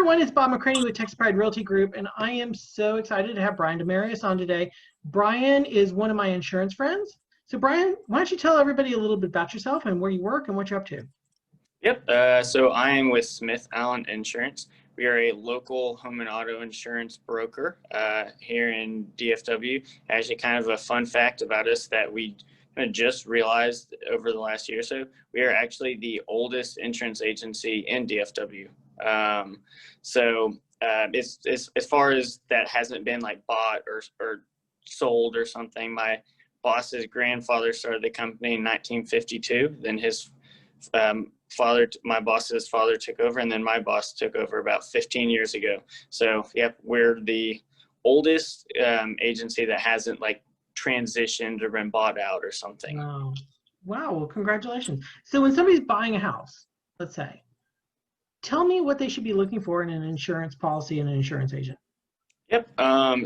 everyone, it's Bob McCraney with Texas Pride Realty Group, and I am so excited to have Brian Demarais on today. Brian is one of my insurance friends. So Brian, why don't you tell everybody a little bit about yourself and where you work and what you're up to? Yep. So I am with Smith Allen Insurance. We are a local home and auto insurance broker here in DFW. Actually, kind of a fun fact about us that we just realized over the last year or so, we are actually the oldest insurance agency in DFW. It's as far as that hasn't been like bought or sold or something. My boss's grandfather started the company in 1952. Then his my boss's father took over, and then my boss took over about 15 years ago. So, yep, we're the oldest agency that hasn't like transitioned or been bought out or something. Wow. Well, congratulations. So when somebody's buying a house, let's say, tell me what they should be looking for in an insurance policy and an insurance agent. Yep.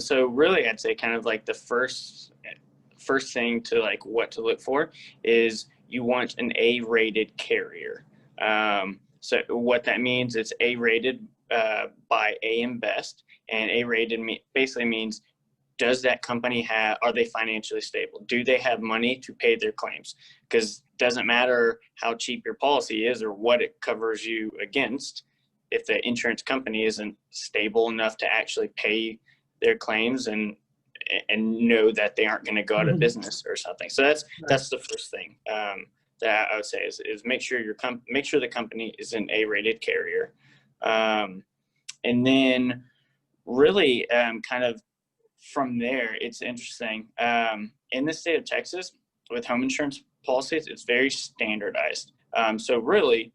So really, I'd say kind of like the first thing to like what to look for is you want an A-rated carrier. So what that means, it's A-rated by AM Best, and A-rated basically means, does that company are they financially stable? Do they have money to pay their claims? Because it doesn't matter how cheap your policy is or what it covers you against, if the insurance company isn't stable enough to actually pay their claims and know that they aren't going to go out of business or something. So that's the first thing that I would say is make sure the company is an A-rated carrier, and then really kind of from there, it's interesting. In the state of Texas, with home insurance policies, it's very standardized. So really,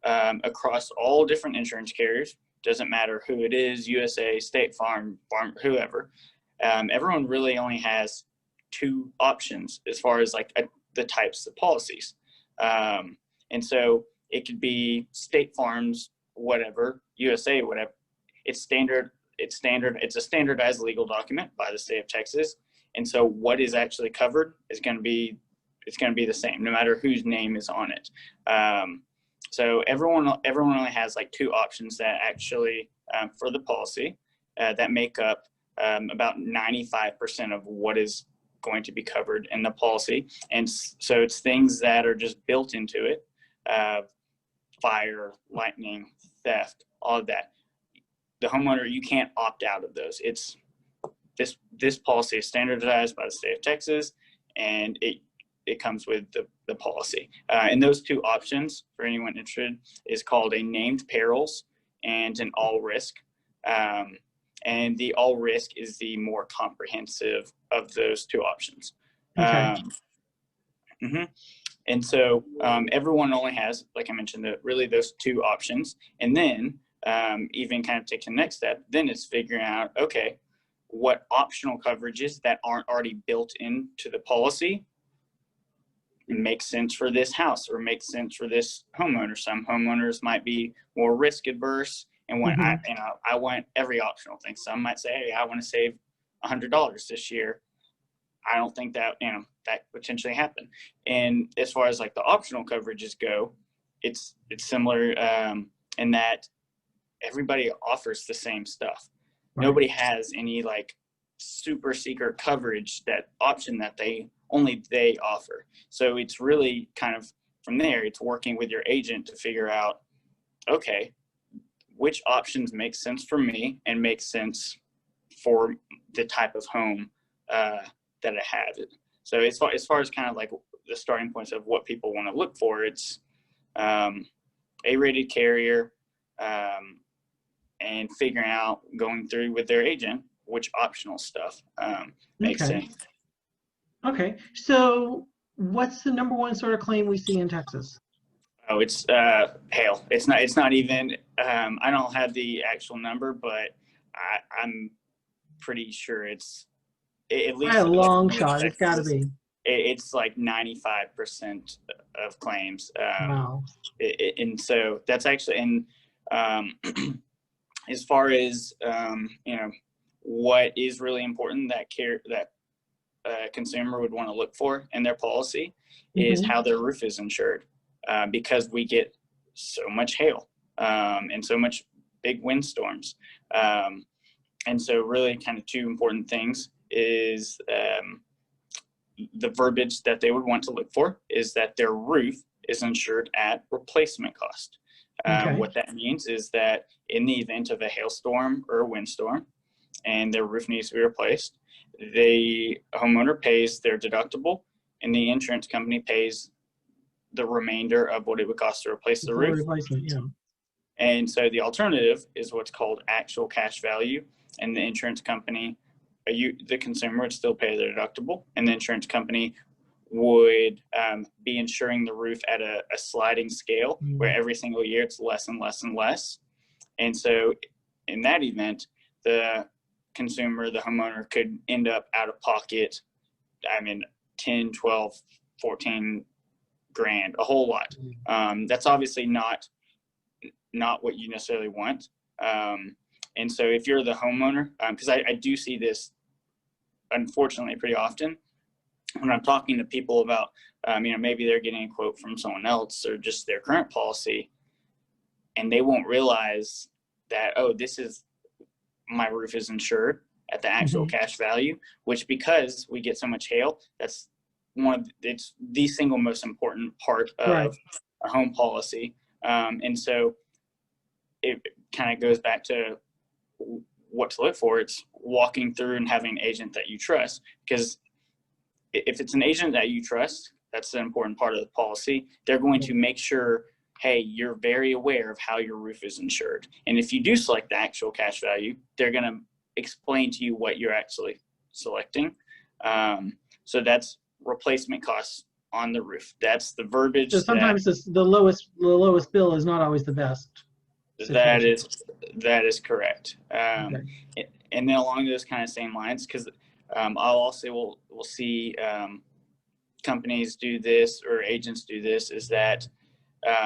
across all different insurance carriers, doesn't matter who it is, USA, State Farm, whoever, everyone really only has two options as far as like the types of policies. And so it could be State Farm's, whatever, USA, whatever. It's standard. It's a standardized legal document by the state of Texas. And so what is actually covered is going to be the same, no matter whose name is on it. So everyone only has like two options that actually, for the policy, that make up about 95% of what is going to be covered in the policy. And so it's things that are just built into it, fire, lightning, theft, all of that. The homeowner, you can't opt out of those. It's this policy is standardized by the state of Texas, and it comes with the policy. And those two options, for anyone interested, is called a named perils and an all risk. And the all risk is the more comprehensive of those two options. Okay. And so everyone only has, like I mentioned, really those two options. And then even kind of take the next step, then it's figuring out, okay, what optional coverages that aren't already built into the policy makes sense for this house or makes sense for this homeowner. Some homeowners might be more risk adverse and want I want every optional thing. Some might say, hey, I want to save $100 this year. I don't think that that potentially happen. And as far as like the optional coverages go, it's similar in that everybody offers the same stuff. Right. Nobody has any like super secret coverage, that option that only they offer. So it's really kind of from there, it's working with your agent to figure out, okay, which options make sense for me and make sense for the type of home that I have. So as far as kind of like the starting points of what people want to look for, it's A-rated carrier, and figuring out, going through with their agent, which optional stuff makes sense. Okay. So what's the number one sort of claim we see in Texas? Oh, it's hail. It's not even, I don't have the actual number, but I'm pretty sure it's at least a long shot. It's got to be. It's like 95% of claims. Wow. And so that's actually, and as far as, what is really important that consumer would want to look for in their policy is how their roof is insured, because we get so much hail and so much big windstorms. And so really kind of two important things is the verbiage that they would want to look for is that their roof is insured at replacement cost. Okay. What that means is that in the event of a hailstorm or a windstorm and their roof needs to be replaced, the homeowner pays their deductible and the insurance company pays the remainder of what it would cost to replace the roof. Replacement, yeah. And so the alternative is what's called actual cash value, and the insurance company, the consumer would still pay their deductible, and the insurance company would be insuring the roof at a sliding scale where every single year it's less and less and less. And so in that event, the consumer, the homeowner, could end up out of pocket, 10, 12, 14 grand, a whole lot. That's obviously not what you necessarily want. And so if you're the homeowner, because I do see this, unfortunately, pretty often when I'm talking to people about, maybe they're getting a quote from someone else or just their current policy, and they won't realize that, oh, my roof is insured at the actual cash value, which because we get so much hail, it's the single most important part of a home policy. And so it kind of goes back to what to look for. It's walking through and having an agent that you trust, because if it's an agent that you trust, that's an important part of the policy. They're going to make sure, hey, you're very aware of how your roof is insured. And if you do select the actual cash value, they're going to explain to you what you're actually selecting. So that's replacement costs on the roof. That's the verbiage. So sometimes the lowest bill is not always the best. That is correct. And then along those kind of same lines, because I'll also we'll see companies do this or agents do this, is that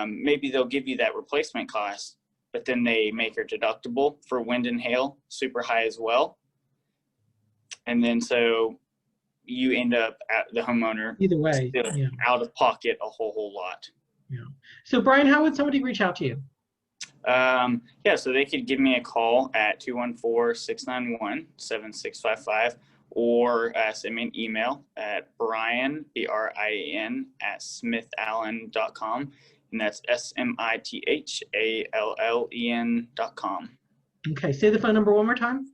maybe they'll give you that replacement cost, but then they make your deductible for wind and hail super high as well. And then so you end up at the homeowner either way out of pocket a whole lot. Yeah. So Brian, how would somebody reach out to you? So they could give me a call at 214-691-7655 or send me an email at Brian, BRIAN, at smithallen.com. And that's SMITHALLEN.com. Okay. Say the phone number one more time.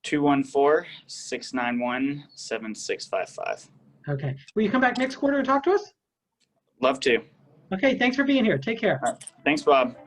214-691-7655. Okay. Will you come back next quarter and talk to us? Love to. Okay. Thanks for being here. Take care. All right. Thanks, Bob.